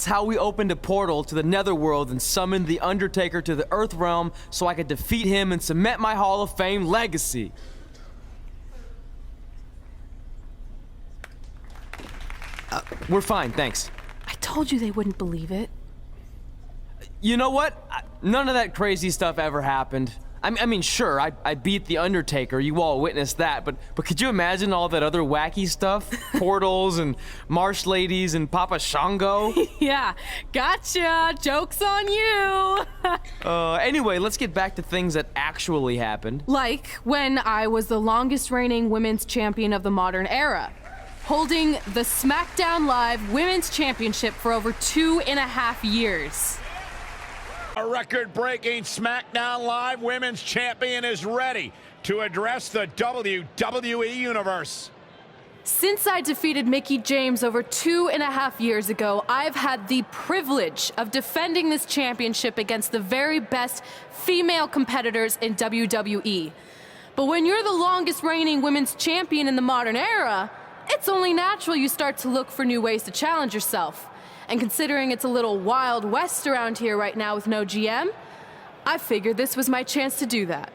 That's how we opened a portal to the Netherworld and summoned the Undertaker to the Earth Realm so I could defeat him and cement my Hall of Fame legacy. We're fine, thanks. I told you they wouldn't believe it. You know what? None of that crazy stuff ever happened. I mean, sure, I beat the Undertaker. You all witnessed that. But could you imagine all that other wacky stuff? Portals and marsh ladies and Papa Shango? Yeah, gotcha. Joke's on you. Anyway, let's get back to things that actually happened. Like when I was the longest reigning women's champion of the modern era, holding the SmackDown Live Women's Championship for over 2.5 years. A record-breaking SmackDown Live Women's Champion is ready to address the WWE Universe. Since I defeated Mickie James over 2.5 years ago, I've had the privilege of defending this championship against the very best female competitors in WWE. But when you're the longest reigning women's champion in the modern era, it's only natural you start to look for new ways to challenge yourself. And considering it's a little Wild West around here right now with no GM, I figured this was my chance to do that.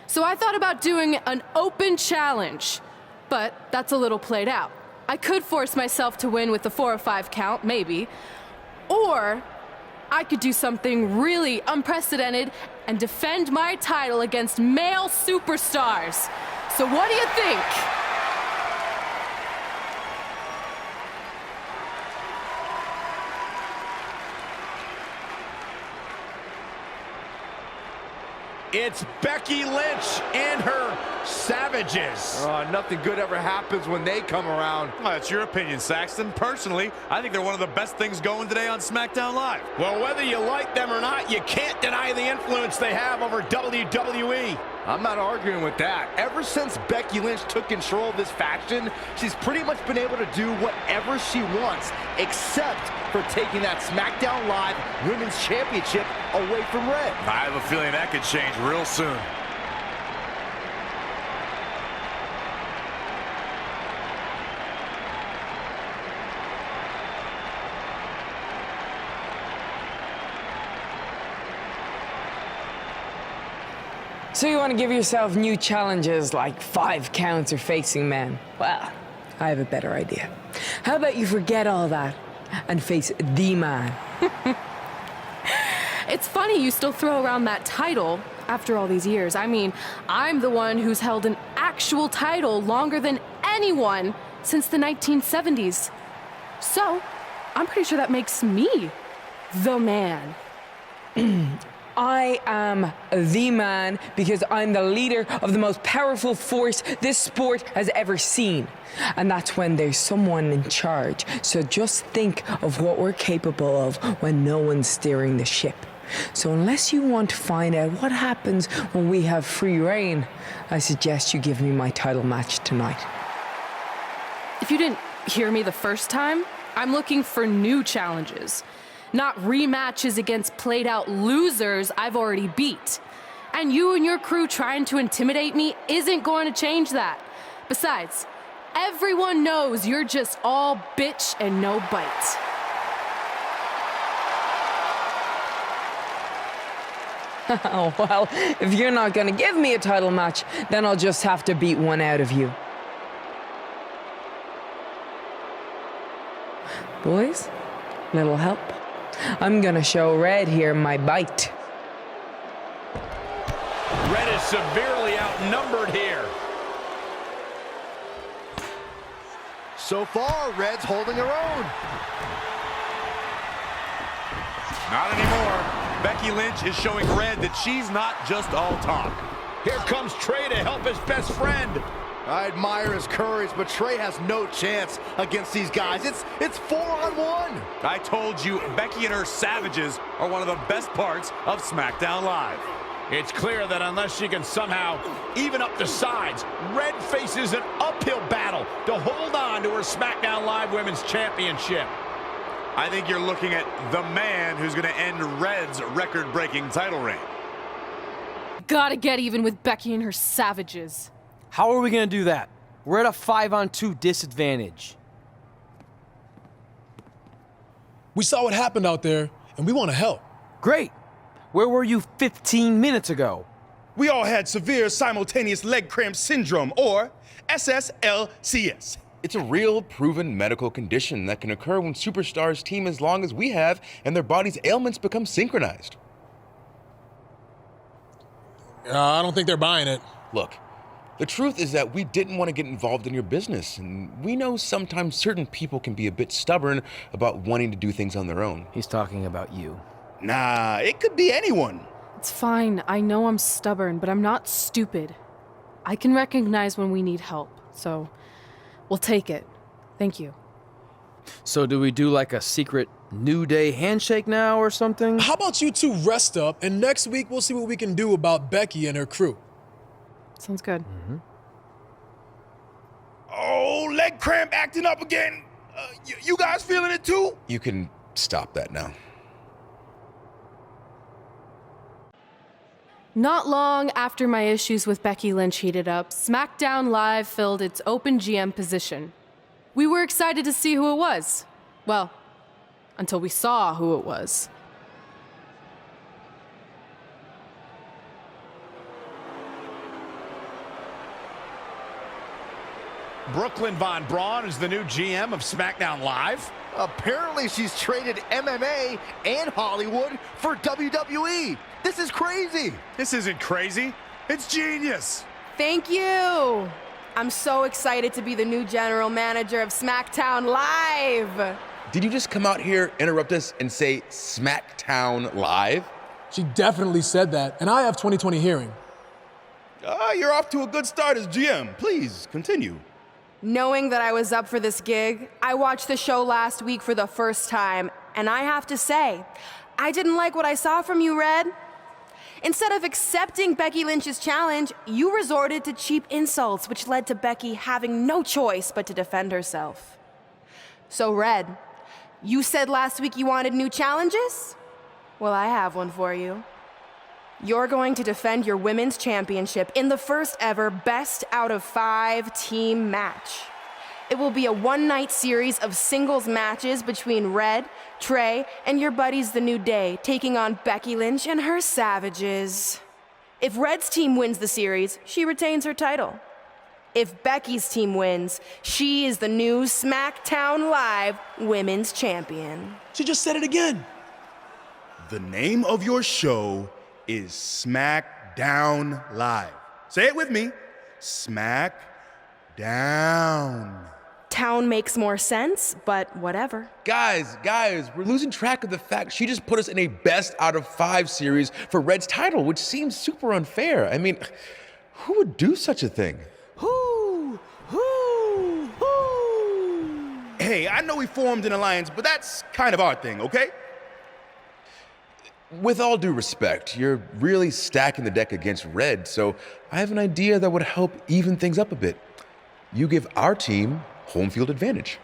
So I thought about doing an open challenge, but that's a little played out. I could force myself to win with the 4 or 5 count, maybe, or I could do something really unprecedented and defend my title against male superstars. So what do you think? It's Becky Lynch and her Savages. Nothing good ever happens when they come around. Well, that's your opinion, Saxton. Personally, I think they're one of the best things going today on SmackDown Live. Well, whether you like them or not, you can't deny the influence they have over WWE. I'm not arguing with that. Ever since Becky Lynch took control of this faction, she's pretty much been able to do whatever she wants, except for taking that SmackDown Live Women's Championship away from Red. I have a feeling that could change real soon. So you want to give yourself new challenges like 5 counts or facing men? Well, I have a better idea. How about you forget all that and face the man? It's funny you still throw around that title after all these years. I mean, I'm the one who's held an actual title longer than anyone since the 1970s. So, I'm pretty sure that makes me the man. I am the man because I'm the leader of the most powerful force this sport has ever seen. And that's when there's someone in charge. So just think of what we're capable of when no one's steering the ship. So unless you want to find out what happens when we have free reign, I suggest you give me my title match tonight. If you didn't hear me the first time, I'm looking for new challenges. Not rematches against played-out losers I've already beat. And you and your crew trying to intimidate me isn't going to change that. Besides, everyone knows you're just all bitch and no bite. Oh, well, if you're not gonna give me a title match, then I'll just have to beat one out of you. Boys, little help? I'm gonna show Red here my bite. Red is severely outnumbered here. So far, Red's holding her own. Not anymore. Becky Lynch is showing Red that she's not just all talk. Here comes Trey to help his best friend. I admire his courage, but Trey has no chance against these guys. It's 4-on-1. I told you, Becky and her Savages are one of the best parts of SmackDown Live. It's clear that unless she can somehow even up the sides, Red faces an uphill battle to hold on to her SmackDown Live Women's Championship. I think you're looking at the man who's going to end Red's record-breaking title reign. Gotta get even with Becky and her Savages. How are we gonna do that? We're at a 5-on-2 disadvantage. We saw what happened out there, and we want to help. Great. Where were you 15 minutes ago? We all had severe simultaneous leg cramp syndrome, or SSLCS. It's a real, proven medical condition that can occur when superstars team as long as we have and their body's ailments become synchronized. I don't think they're buying it. Look, the truth is that we didn't want to get involved in your business, and we know sometimes certain people can be a bit stubborn about wanting to do things on their own. He's talking about you. Nah, it could be anyone. It's fine. I know I'm stubborn, but I'm not stupid. I can recognize when we need help, so we'll take it. Thank you. So do we do like a secret New Day handshake now or something? How about you two rest up, and next week we'll see what we can do about Becky and her crew. Sounds good. Oh, leg cramp acting up again. You guys feeling it too? You can stop that now. Not long after my issues with Becky Lynch heated up, SmackDown Live filled its open GM position. We were excited to see who it was. Well, until we saw who it was. Brooklyn Von Braun is the new GM of SmackDown Live. Apparently she's traded MMA and Hollywood for WWE. This is crazy. This isn't crazy. It's genius. Thank you. I'm so excited to be the new general manager of SmackDown Live. Did you just come out here, interrupt us, and say SmackDown Live? She definitely said that, and I have 20/20 hearing. You're off to a good start as GM. Please, continue. Knowing that I was up for this gig, I watched the show last week for the first time, and I have to say, I didn't like what I saw from you, Red. Instead of accepting Becky Lynch's challenge, you resorted to cheap insults, which led to Becky having no choice but to defend herself. So, Red, you said last week you wanted new challenges? Well, I have one for you. You're going to defend your women's championship in the first ever best out of 5 team match. It will be a one-night series of singles matches between Red, Trey, and your buddies The New Day, taking on Becky Lynch and her Savages. If Red's team wins the series, she retains her title. If Becky's team wins, she is the new SmackDown Live Women's Champion. She just said it again. The name of your show is SmackDown Live. Say it with me. SmackDown. Town makes more sense, but whatever. Guys, we're losing track of the fact she just put us in a best out of 5 series for Red's title, which seems super unfair. I mean, who would do such a thing? Hey, I know we formed an alliance, but that's kind of our thing, okay? With all due respect, you're really stacking the deck against Red, so I have an idea that would help even things up a bit. You give our team home field advantage.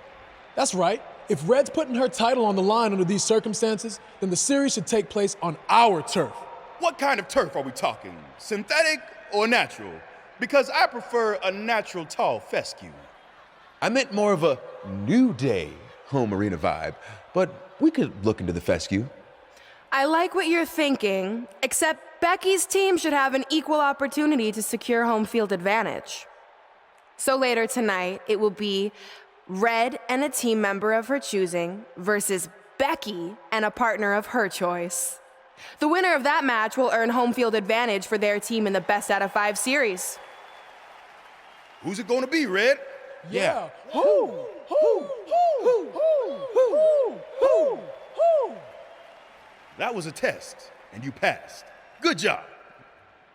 That's right. If Red's putting her title on the line under these circumstances, then the series should take place on our turf. What kind of turf are we talking? Synthetic or natural? Because I prefer a natural tall fescue. I meant more of a New Day home arena vibe, but we could look into the fescue. I like what you're thinking, except Becky's team should have an equal opportunity to secure home field advantage. So later tonight, it will be Red and a team member of her choosing versus Becky and a partner of her choice. The winner of that match will earn home field advantage for their team in the best out of 5 series. Who's it gonna be, Red? Yeah. That was a test, and you passed. Good job.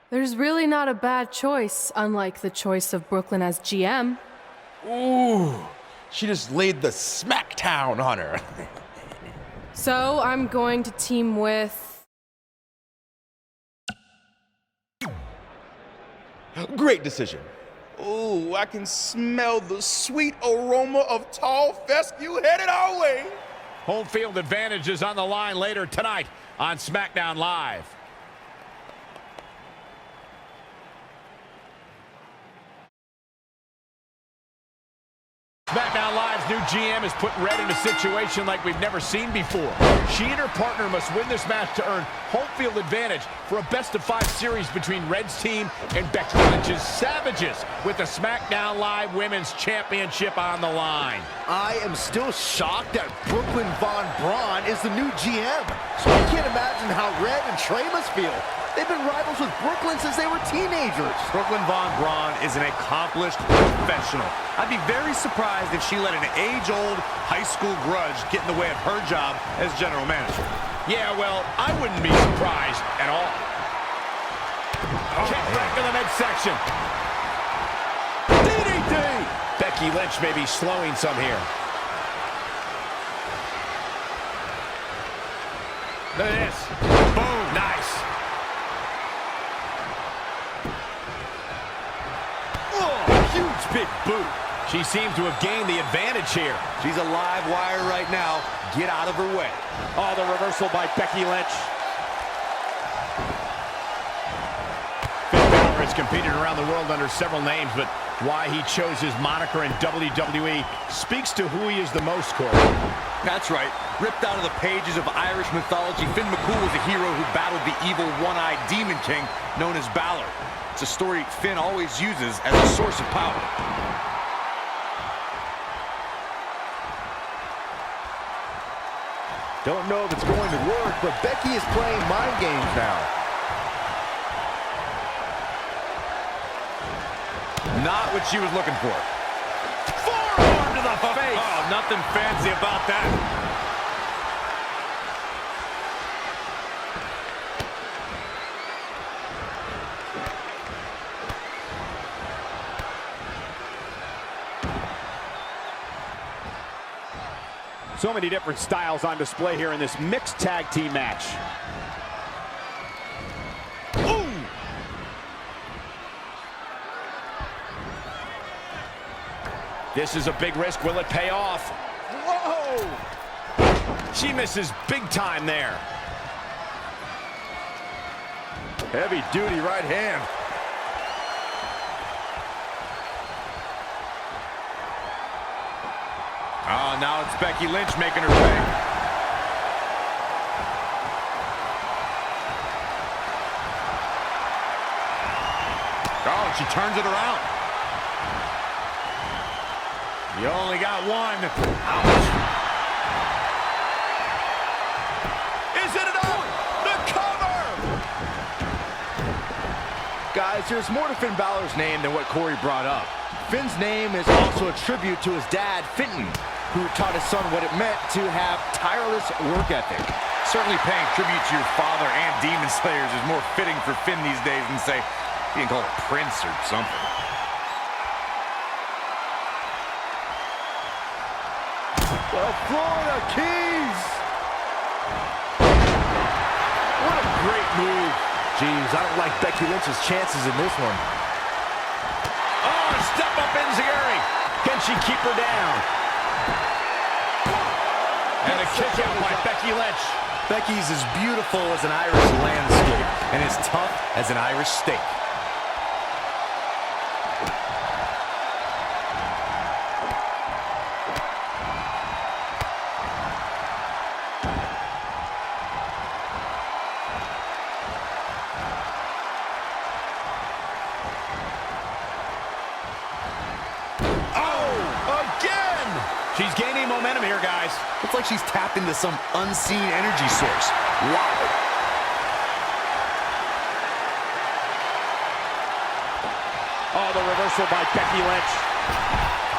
There's really not a bad choice, unlike the choice of Brooklyn as GM. Ooh, she just laid the smackdown on her. So I'm going to team with... Great decision. Ooh, I can smell the sweet aroma of tall fescue headed our way. Home field advantage is on the line later tonight on SmackDown Live. SmackDown Live's new GM is putting Red in a situation like we've never seen before. She and her partner must win this match to earn home field advantage for a best-of-5 series between Red's team and Becky Lynch's Savages, with the SmackDown Live Women's Championship on the line. I am still shocked that Brooklyn Von Braun is the new GM. So I can't imagine how Red and Trey must feel. They've been rivals with Brooklyn since they were teenagers. Brooklyn Von Braun is an accomplished professional. I'd be very surprised if she let an age-old high school grudge get in the way of her job as general manager. Yeah, well, I wouldn't be surprised at all. Kick back in the midsection. DDT! Becky Lynch may be slowing some here. Look at this. Boom. Nice. Huge big boot. She seems to have gained the advantage here. She's a live wire right now. Get out of her way. Oh, the reversal by Becky Lynch. Finn Balor has competed around the world under several names, but why he chose his moniker in WWE speaks to who he is the most, Corey. That's right. Ripped out of the pages of Irish mythology, Finn McCool was a hero who battled the evil one-eyed demon king known as Balor. It's a story Finn always uses as a source of power. Don't know if it's going to work, but Becky is playing mind games now. Not what she was looking for. Forearm to the face. Oh, nothing fancy about that. So many different styles on display here in this mixed tag team match. Ooh! This is a big risk. Will it pay off? Whoa! She misses big time there. Heavy duty right hand. Oh, now it's Becky Lynch making her pay. Oh, and she turns it around. You only got one. Ouch. Is it enough? The cover! Guys, there's more to Finn Balor's name than what Corey brought up. Finn's name is also a tribute to his dad, Fenton, who taught his son what it meant to have tireless work ethic. Certainly paying tribute to your father and Demon Slayers is more fitting for Finn these days than, say, being called a prince or something. The Florida Keys! What a great move. Jeez, I don't like Becky Lynch's chances in this one. Oh, step up Enziguri. Can she keep her down? And a kick out by Becky Lynch. Becky's as beautiful as an Irish landscape and as tough as an Irish steak. She's gaining momentum here, guys. It's like she's tapped into some unseen energy source. Wow. Oh, the reversal by Becky Lynch.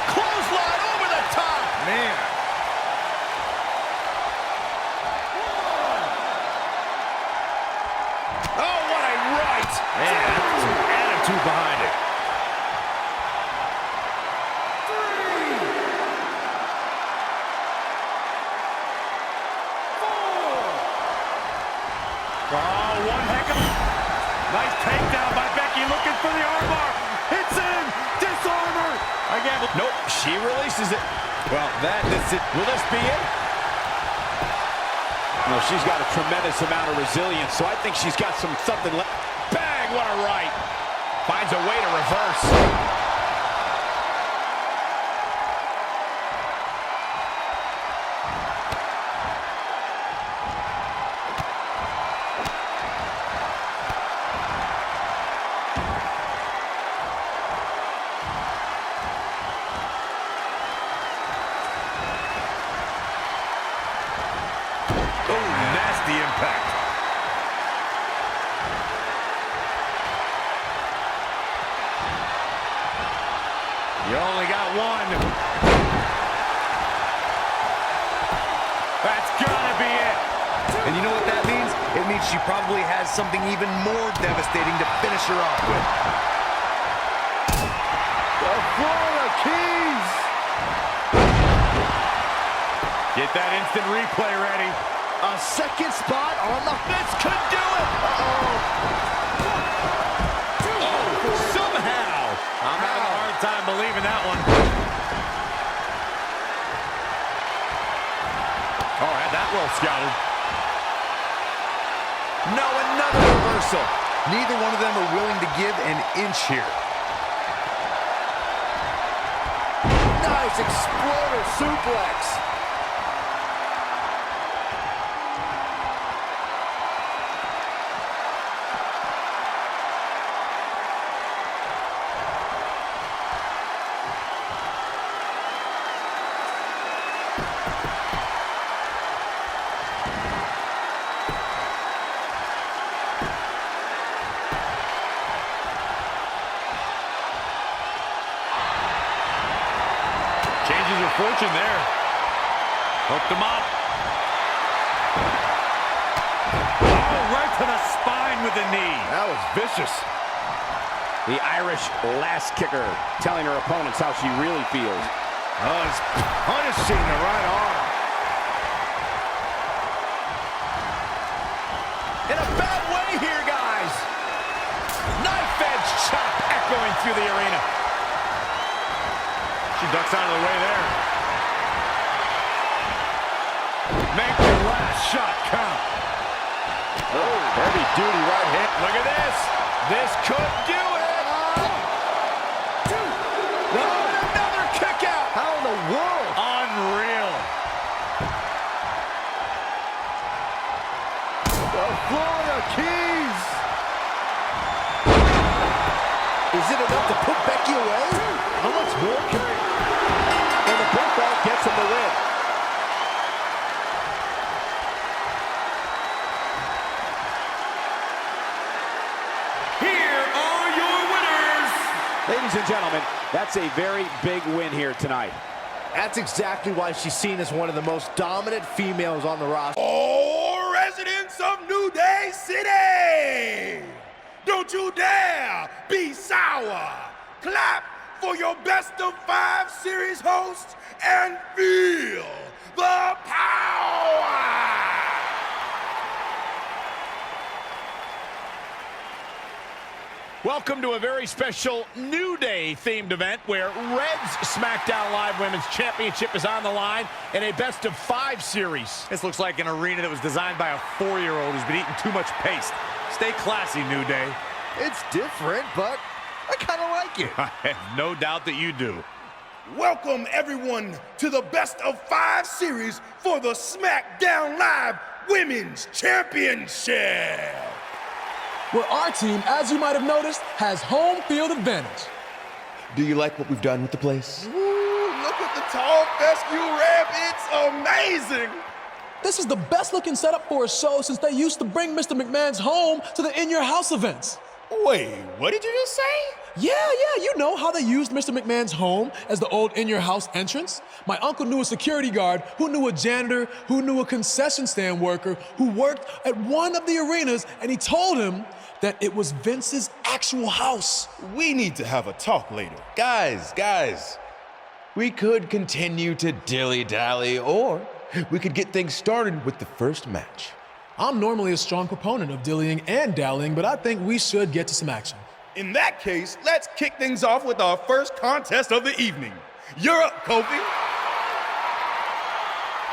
Clothesline over the top. Man. Oh, what a right. Man, that's some attitude behind it. Oh, one heck of a... Nice takedown by Becky, looking for the armbar. Hits in, disarmer. Again, nope, she releases it. Well, that's it. Will this be it? No, she's got a tremendous amount of resilience, so I think she's got something left. Bang, what a right. Finds a way to reverse. Oh, nasty impact. You only got one. That's gotta be it. And you know what that means? It means she probably has something even more devastating to finish her off with. The Florida Keys. Get that instant replay ready. A second spot on the fence could do it. Somehow. I'm having a hard time believing that one. Oh, had that well scouted. No, another reversal. Neither one of them are willing to give an inch here. Nice exploder suplex. Changes her fortune there. Hooked him up. Oh, right to the spine with the knee. That was vicious. The Irish last kicker telling her opponents how she really feels. Oh, it's punishing the right arm. In a bad way here, guys. Knife-edge chop echoing through the arena. She ducks out of the way there. Make your last shot count. Oh, heavy duty right hit. Look at this. This could do it. No, another kick out. How in the world? Unreal. The Florida Keys. Is it enough to put Becky away? How much more can we? And the pinfall gets him the win. Here are your winners. Ladies and gentlemen, that's a very big win here tonight. That's exactly why she's seen as one of the most dominant females on the roster. All residents of New Day City, don't you dare be sour. Clap for your best of 5 series host and feel the power. Welcome to a very special New Day themed event where Red's SmackDown Live Women's Championship is on the line in a best of 5 series. This looks like an arena that was designed by a 4-year-old who's been eating too much paste. Stay classy, New Day. It's different, but I kind of like it. I have no doubt that you do. Welcome everyone to the best of 5 series for the SmackDown Live Women's Championship. Where our team, as you might have noticed, has home field advantage. Do you like what we've done with the place? Ooh, look at the tall fescue ramp. It's amazing. This is the best looking setup for a show since they used to bring Mr. McMahon's home to the In Your House events. Wait, what did you just say? Yeah, you know how they used Mr. McMahon's home as the old In Your House entrance? My uncle knew a security guard, who knew a janitor, who knew a concession stand worker, who worked at one of the arenas, and he told him that it was Vince's actual house. We need to have a talk later. Guys, we could continue to dilly-dally, or we could get things started with the first match. I'm normally a strong proponent of dillying and dallying, but I think we should get to some action. In that case, let's kick things off with our first contest of the evening. You're up, Kofi.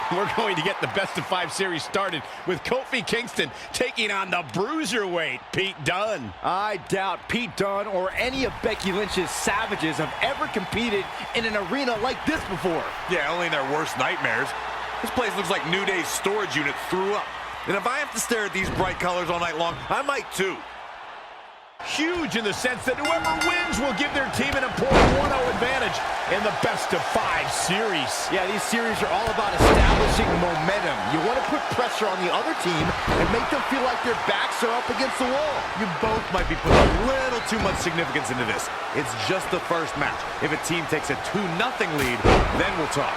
We're going to get the best of 5 series started with Kofi Kingston taking on the bruiserweight Pete Dunne. I doubt Pete Dunne or any of Becky Lynch's savages have ever competed in an arena like this before. Yeah, only in their worst nightmares. This place looks like New Day's storage unit threw up. And if I have to stare at these bright colors all night long, I might too. Huge in the sense that whoever wins will give their team an important 1-0 advantage in the best-of-5 series. Yeah, these series are all about establishing momentum. You want to put pressure on the other team and make them feel like their backs are up against the wall. You both might be putting a little too much significance into this. It's just the first match. If a team takes a 2-0 lead, then we'll talk.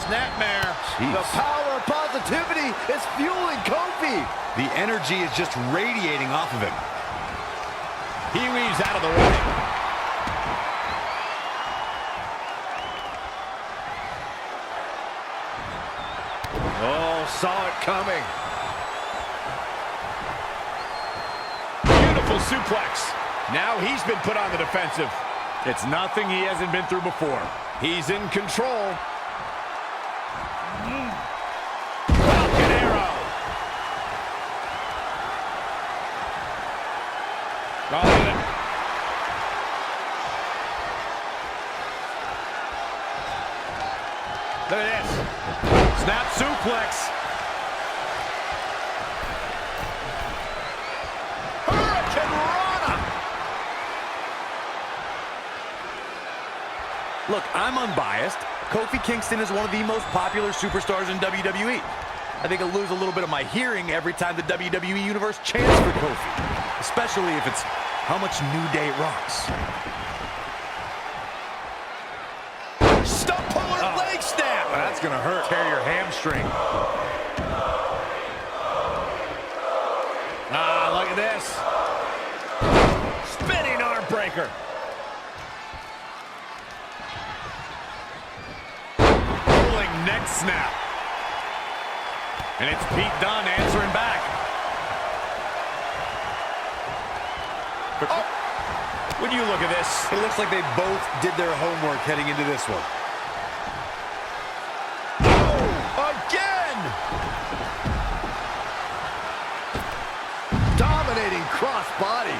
Snapmare. Jeez. The power of positivity is fueling Kofi. The energy is just radiating off of him. He weaves out of the way. Oh, saw it coming. Beautiful suplex. Now he's been put on the defensive. It's nothing he hasn't been through before. He's in control. Falcon arrow. Oh, look at it. Look at this. Snap suplex. Look, I'm unbiased. Kofi Kingston is one of the most popular superstars in WWE. I think I'll lose a little bit of my hearing every time the WWE Universe chants for Kofi, especially if it's how much New Day rocks. Stump puller leg snap. That's gonna hurt. Tear your hamstring. Ah, look at this. Spinning arm breaker. Neck snap. And it's Pete Dunne answering back. Oh. When you look at this, It looks like they both did their homework heading into this one. oh, again! Dominating cross body.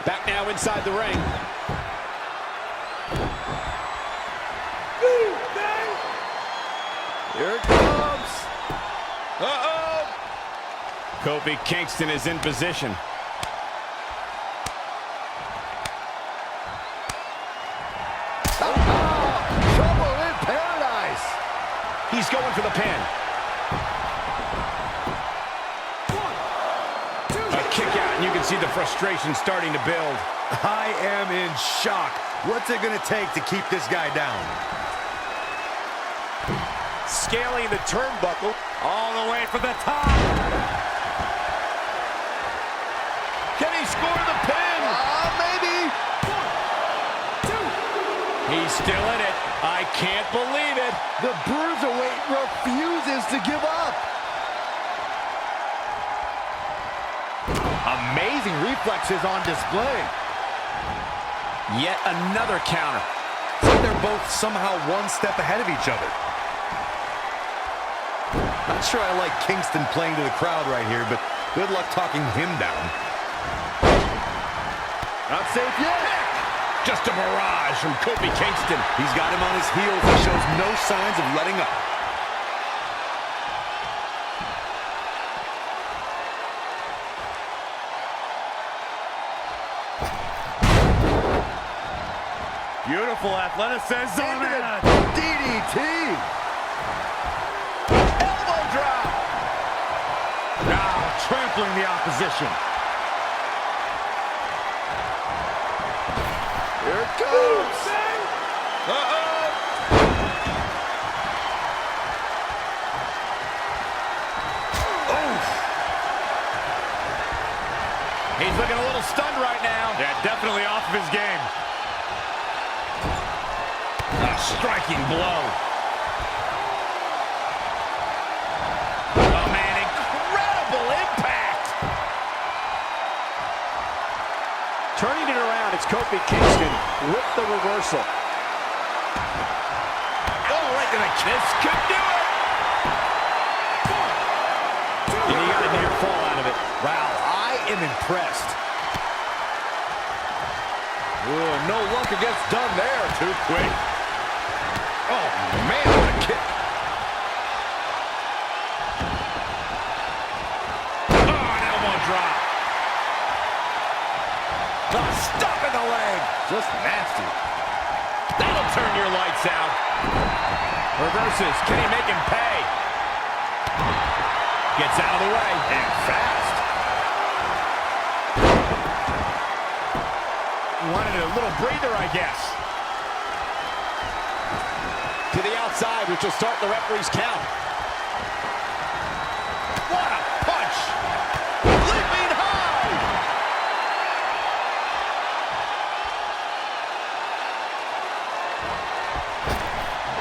Back now inside the ring. Here it comes. Uh-oh! Kofi Kingston is in position. Trouble in paradise. He's going for the pin. A kick out, and you can see the frustration starting to build. I am in shock. What's it gonna take to keep this guy down? Scaling the turnbuckle all the way for the top. Can he score the pin? Maybe. 1, 2. He's still in it. I can't believe it. The Bruiserweight refuses to give up. Amazing reflexes on display. Yet another counter. It's like they're both somehow one step ahead of each other. Not sure I like Kingston playing to the crowd right here, but good luck talking him down. Not safe yet. Just a barrage from Kofi Kingston. He's got him on his heels and shows no signs of letting up. Beautiful athleticism. DDT. Elbow drop. Now trampling the opposition. Here it goes. Uh-oh. He's looking a little stunned right now. Yeah, definitely off of his game. A striking blow. Oh, man, incredible impact. Turning it around, it's Kofi Kingston with the reversal. Oh, right to the kiss. Could do it. 1, 2. And he got a near fall out of it. Wow, I am impressed. No luck against Dunn there. Too quick. Oh, man, what a kick. Oh, an elbow drop. Stop in the leg. Just nasty. That'll turn your lights out. Reverses. Can he make him pay? Gets out of the way. And fast. Wanted a little breather, I guess. To the outside, which will start the referee's count. What a punch! Leaping high!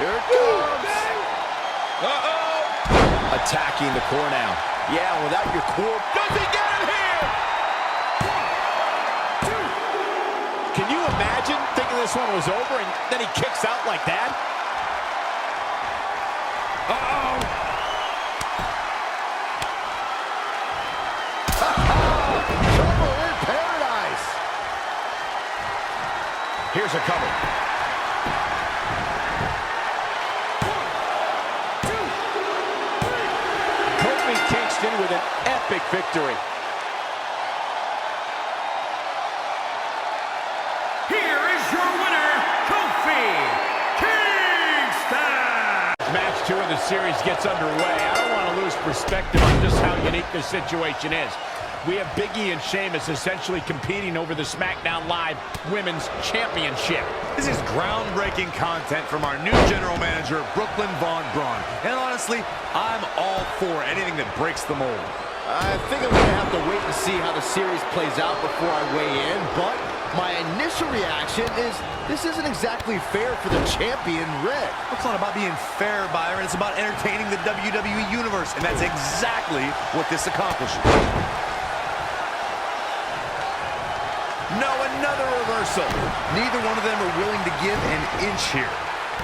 Here it comes. Uh-oh! Attacking the core now. Yeah, without your core. Does he get him here? Can you imagine thinking this one was over and then he kicks out like that? Uh-oh! Trouble in paradise. Here's a cover. Kofi Kingston with an epic victory. Here is your winner, Kofi Kingston! Match 2 of the series gets underway. I don't want to lose perspective on just how unique this situation is. We have Big E and Sheamus essentially competing over the SmackDown Live Women's Championship. This is groundbreaking content from our new general manager, Brooklyn Von Braun. And honestly, I'm all for anything that breaks the mold. I think I'm going to have to wait and see how the series plays out before I weigh in, but my initial reaction is this isn't exactly fair for the champion, Red. It's not about being fair, Byron. It's about entertaining the WWE Universe, and that's exactly what this accomplishes. No, another reversal. Neither one of them are willing to give an inch here.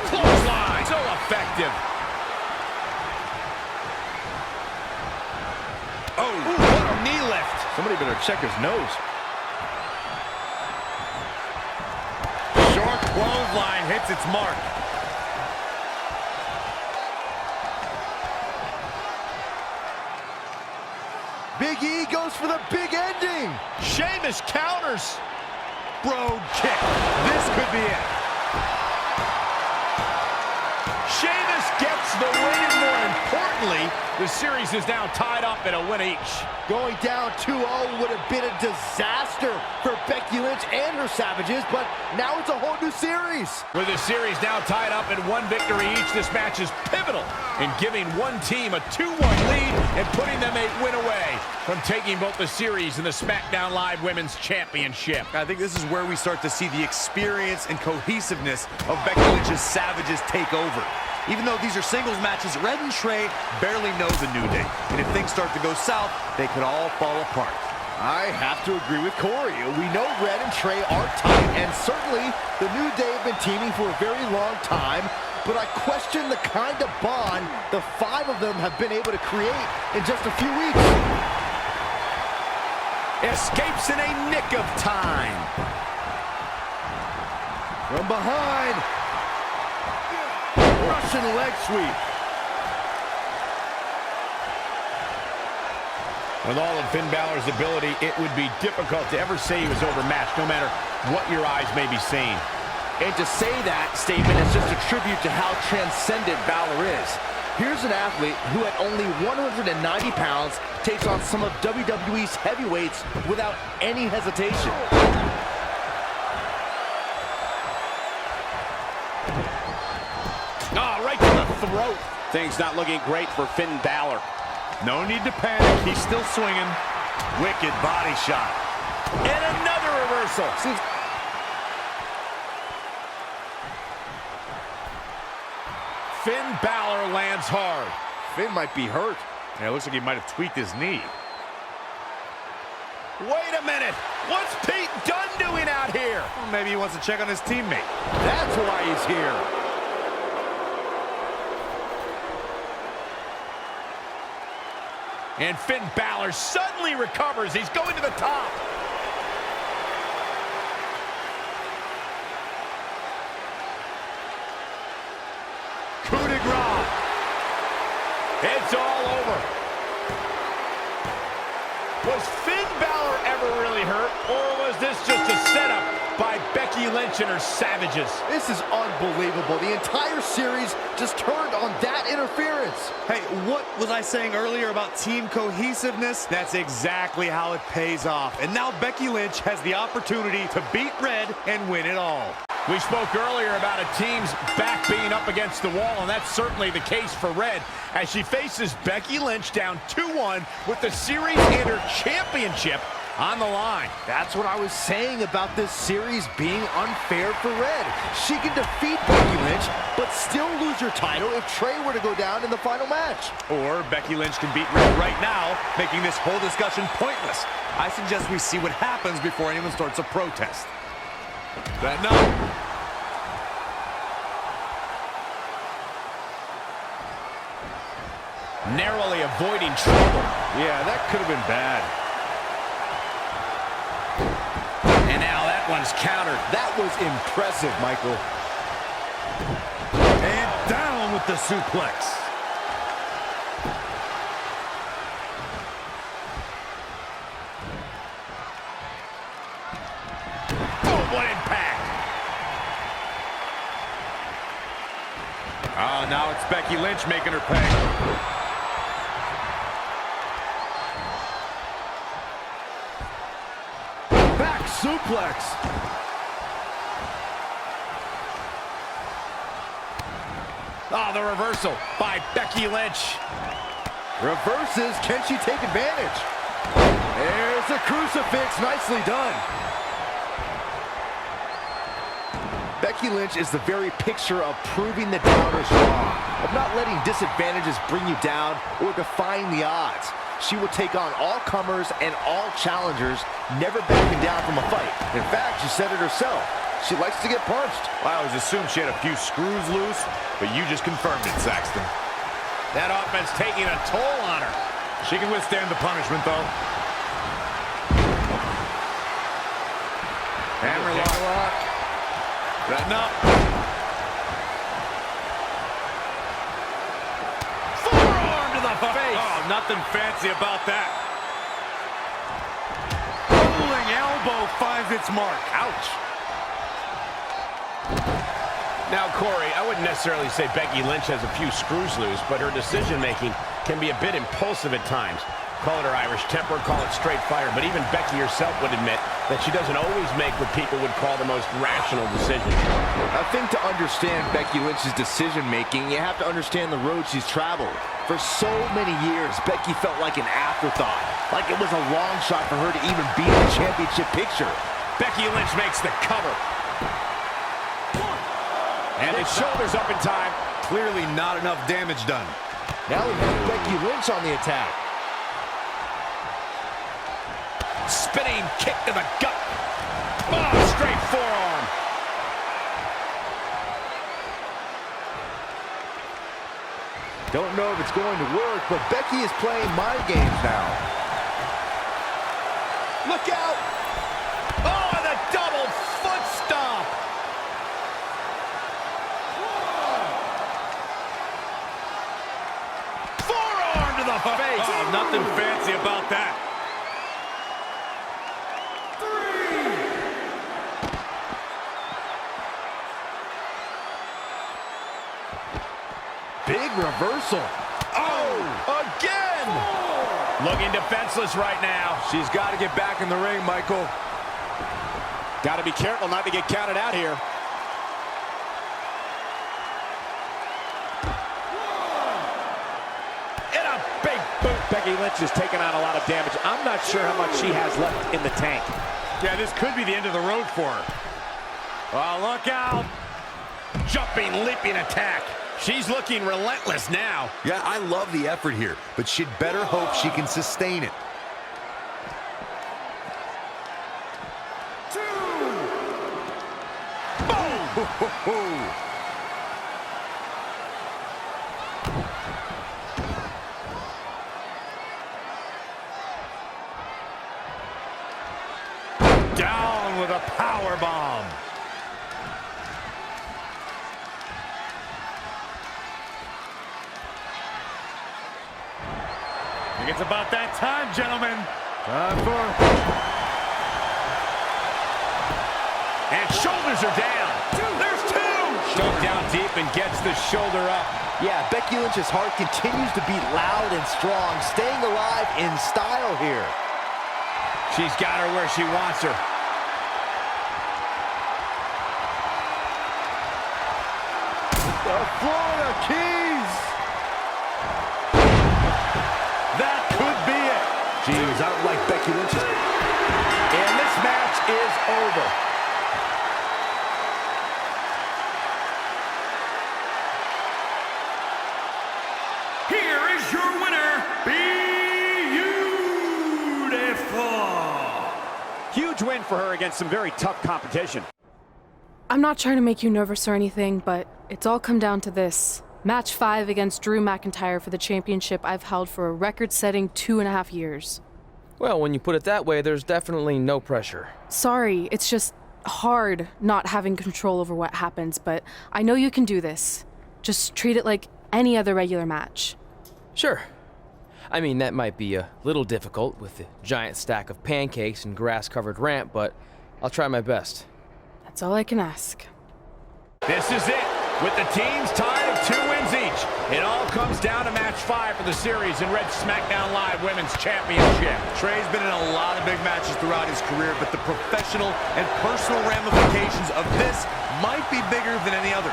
Clothesline! So effective. Oh, Ooh, what a knee lift. somebody better check his nose. Short clothesline hits its mark. Big E goes for the big ending. Sheamus counters. Broad kick. This could be it. Sheamus gets the win, and more importantly, the series is now tied up at a win each. Going down 2-0 would have been a disaster for Becky Lynch and her Savages, but now it's a whole new series. With the series now tied up at 1 victory each, this match is pivotal in giving one team a 2-1 lead and putting them a win away from taking both the series and the SmackDown Live Women's Championship. I think this is where we start to see the experience and cohesiveness of Becky Lynch's Savages take over. Even though these are singles matches, Red and Trey barely know the New Day. And if things start to go south, they could all fall apart. I have to agree with Corey. We know Red and Trey are tight, and certainly the New Day have been teaming for a very long time, but I question the kind of bond the 5 of them have been able to create in just a few weeks. Escapes in a nick of time. From behind. Russian leg sweep. With all of Finn Balor's ability, it would be difficult to ever say he was overmatched, no matter what your eyes may be seeing. And to say that statement is just a tribute to how transcendent Balor is. Here's an athlete who at only 190 pounds takes on some of WWE's heavyweights without any hesitation. Oh, right to the throat. Things not looking great for Finn Balor. No need to panic. He's still swinging. Wicked body shot. And another reversal. Finn Balor lands hard. Finn might be hurt. Yeah, it looks like he might have tweaked his knee. Wait a minute. What's Pete Dunne doing out here? Well, maybe he wants to check on his teammate. That's why he's here. And Finn Balor suddenly recovers. He's going to the top. was this just a setup by Becky Lynch and her savages? This is unbelievable. The entire series just turned on that interference. Hey, what was I saying earlier about team cohesiveness? That's exactly how it pays off. And now Becky Lynch has the opportunity to beat Red and win it all. We spoke earlier about a team's back being up against the wall, and that's certainly the case for Red as she faces Becky Lynch down 2-1 with the series and her championship on the line. That's what I was saying about this series being unfair for Red. She can defeat Becky Lynch, but still lose her title if Trey were to go down in the final match. Or Becky Lynch can beat Red right now, making this whole discussion pointless. I suggest we see what happens before anyone starts a protest. That no. Narrowly avoiding trouble. Yeah, that could have been bad. And now that one's countered. That was impressive, Michael. And down with the suplex. Oh, what impact. Oh, now it's Becky Lynch making her pay. Back suplex. Oh, the reversal by Becky Lynch. Reverses. Can she take advantage? There's a crucifix. Nicely done. Becky Lynch is the very picture of proving the doubters wrong, of not letting disadvantages bring you down or defying the odds. She will take on all comers and all challengers, never backing down from a fight. In fact, she said it herself. She likes to get punched. I always assumed she had a few screws loose, but you just confirmed it, Saxton. That offense taking a toll on her. She can withstand the punishment, though. Hammerlock. Setting up. Forearm to the face. Oh, nothing fancy about that. Rolling elbow finds its mark. Ouch. Now, Corey, I wouldn't necessarily say Becky Lynch has a few screws loose, but her decision-making can be a bit impulsive at times. Call it her Irish temper, call it straight fire, but even Becky herself would admit that she doesn't always make what people would call the most rational decisions. I think to understand Becky Lynch's decision-making, you have to understand the road she's traveled. For so many years, Becky felt like an afterthought, like it was a long shot for her to even be in the championship picture. Becky Lynch makes the cover. And the shoulders up in time. Clearly not enough damage done. Now we have Becky Lynch on the attack. Spinning kick to the gut. Oh, straight forearm. Don't know if it's going to work, but Becky is playing mind games now. Look out! Oh, and a double foot stomp. Forearm to the face. Oh, nothing fancy about that. Big reversal. Oh, again. Looking defenseless right now. She's got to get back in the ring, Michael. Got to be careful not to get counted out here. And a big boot. Becky Lynch is taking on a lot of damage. I'm not sure how much she has left in the tank. Yeah, this could be the end of the road for her. Oh, look out. Jumping, leaping attack. She's looking relentless now. Yeah, I love the effort here, but she'd better hope she can sustain it. Down with a power bomb. I think it's about that time, gentlemen. Time for... And shoulders are down. There's two. Shoved down deep and gets the shoulder up. Yeah, Becky Lynch's heart continues to beat loud and strong, staying alive in style here. She's got her where she wants her. The Florida Keys. That could be it. Jeez, I don't like Becky Lynch's. And this match is over. Here is your winner, Beautiful. Huge win for her against some very tough competition. I'm not trying to make you nervous or anything, but it's all come down to this. Match 5 against Drew McIntyre for the championship I've held for a record-setting 2.5 years. Well, when you put it that way, there's definitely no pressure. Sorry, it's just hard not having control over what happens, but I know you can do this. Just treat it like any other regular match. Sure. I mean, that might be a little difficult with the giant stack of pancakes and grass-covered ramp, but I'll try my best. That's all I can ask. This is it. With the teams tied of 2 wins each, it all comes down to match 5 for the series in Red SmackDown Live Women's Championship. Trey's been in a lot of big matches throughout his career, but the professional and personal ramifications of this might be bigger than any other.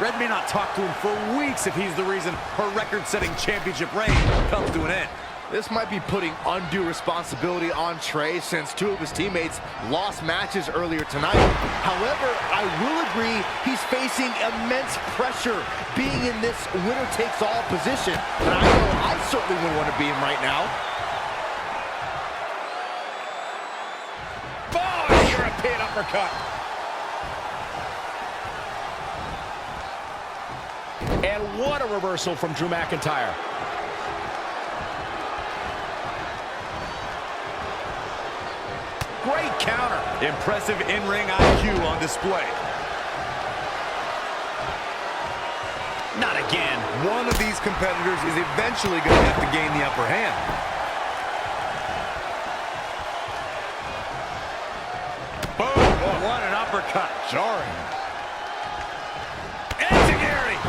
Red may not talk to him for weeks if he's the reason her record-setting championship reign comes to an end. This might be putting undue responsibility on Trey since 2 of his teammates lost matches earlier tonight. However, I will agree he's facing immense pressure being in this winner-takes-all position. And I know I certainly wouldn't want to be him right now. Oh, European uppercut. And what a reversal from Drew McIntyre. Great counter. Impressive in-ring IQ on display. Not again. One of these competitors is eventually going to have to gain the upper hand. Boom! What an uppercut. Jarring.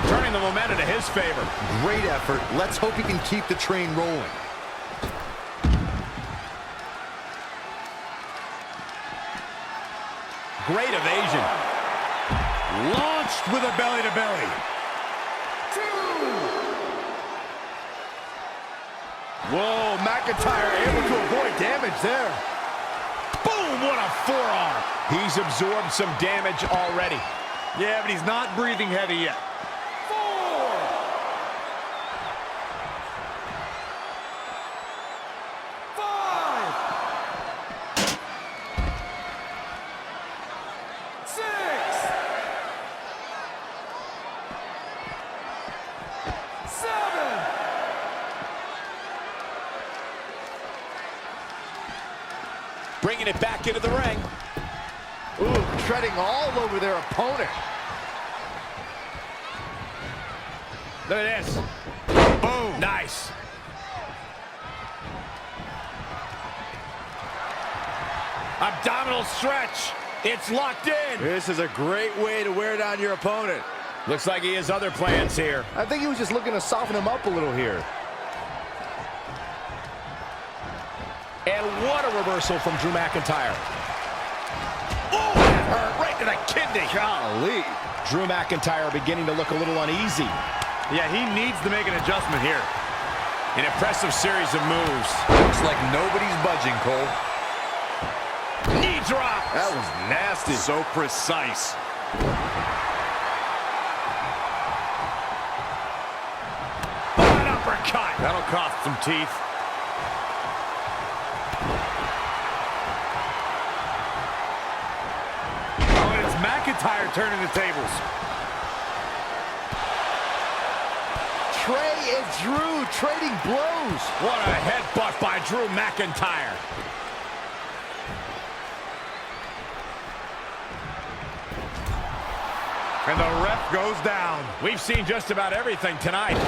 Turning the momentum to his favor. Great effort. Let's hope he can keep the train rolling. Great evasion. Launched with a belly-to-belly. 2. Whoa, McIntyre able to avoid damage there. Boom, what a forearm. He's absorbed some damage already. Yeah, but he's not breathing heavy yet. 4. 5. 6. 7. Bringing it back into the ring. Ooh, treading all over their opponent. Look at this. Boom. Nice. Abdominal stretch. It's locked in. This is a great way to wear down your opponent. Looks like he has other plans here. I think he was just looking to soften him up a little here. And what a reversal from Drew McIntyre. Oh, that hurt right to the kidney. Golly. Drew McIntyre beginning to look a little uneasy. Yeah, he needs to make an adjustment here. An impressive series of moves. Looks like nobody's budging, Cole. Knee drop. That was nasty. So precise. An uppercut. That'll cost some teeth. Oh, and it's McIntyre turning the tables. Trey and Drew trading blows. What a headbutt by Drew McIntyre. And the ref goes down. We've seen just about everything tonight.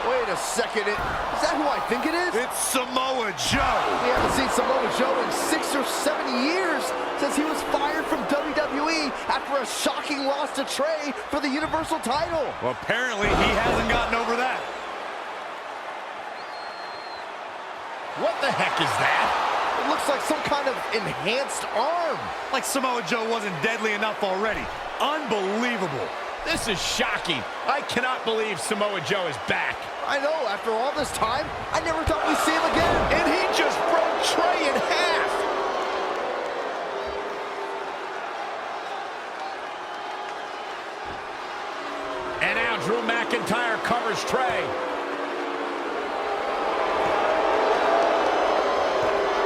Wait a second, is that who I think it is? It's Samoa Joe. We haven't seen Samoa Joe in 6 or 7 years since he was fired from WWE after a shocking loss to Trey for the Universal title. Well, apparently he hasn't gotten over that. What the heck is that? It looks like some kind of enhanced arm. Like Samoa Joe wasn't deadly enough already. Unbelievable. This is shocking. I cannot believe Samoa Joe is back. I know, after all this time, I never thought we'd see him again. And he just broke Trey in half. And now Drew McIntyre covers Trey.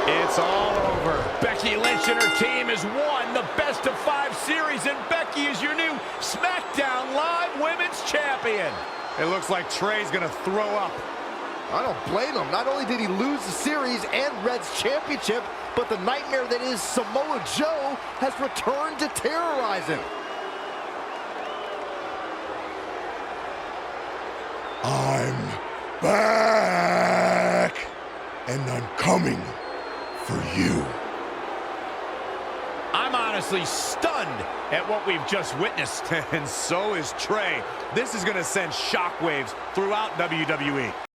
It's all over. Becky Lynch and her team has won the best of 5 series, and Becky is your new SmackDown Live Women's Champion. It looks like Trey's gonna throw up. I don't blame him. Not only did he lose the series and Red's championship, but the nightmare that is Samoa Joe has returned to terrorize him. I'm back, and I'm coming for you. I'm honestly stunned at what we've just witnessed. And so is Trey. This is gonna send shockwaves throughout WWE.